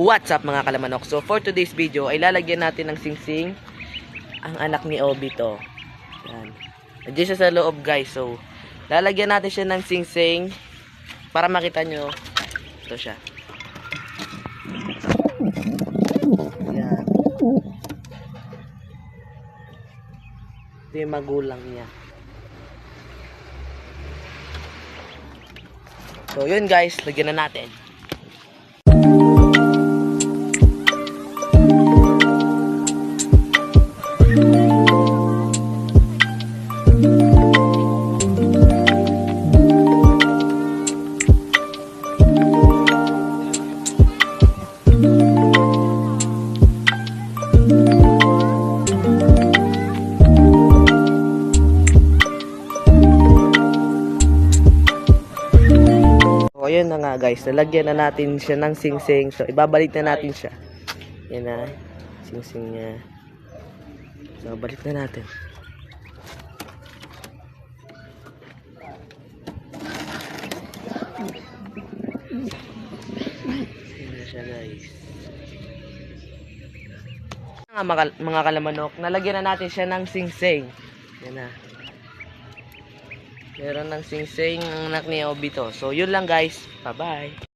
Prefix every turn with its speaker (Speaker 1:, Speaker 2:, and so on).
Speaker 1: What's up mga kalamanok? So for today's video ay lalagyan natin ng singsing ang anak ni Obito. Yan. Nandiyan siya sa loob guys. So lalagyan natin siya ng singsing para makita nyo. Ito siya. Yan. Ito yung magulang niya. So yun guys, lagyan na natin. So, ayun na nga guys, nalagyan na natin siya ng singsing. So, ibabalik na natin siya. Yan na, singsing niya. So, balik na natin. Yan na siya guys. Mga kalamanok, nalagyan na natin siya ng singsing. Yan na. Meron ng singsing ang anak ni Obito. So, yun lang guys. Bye-bye.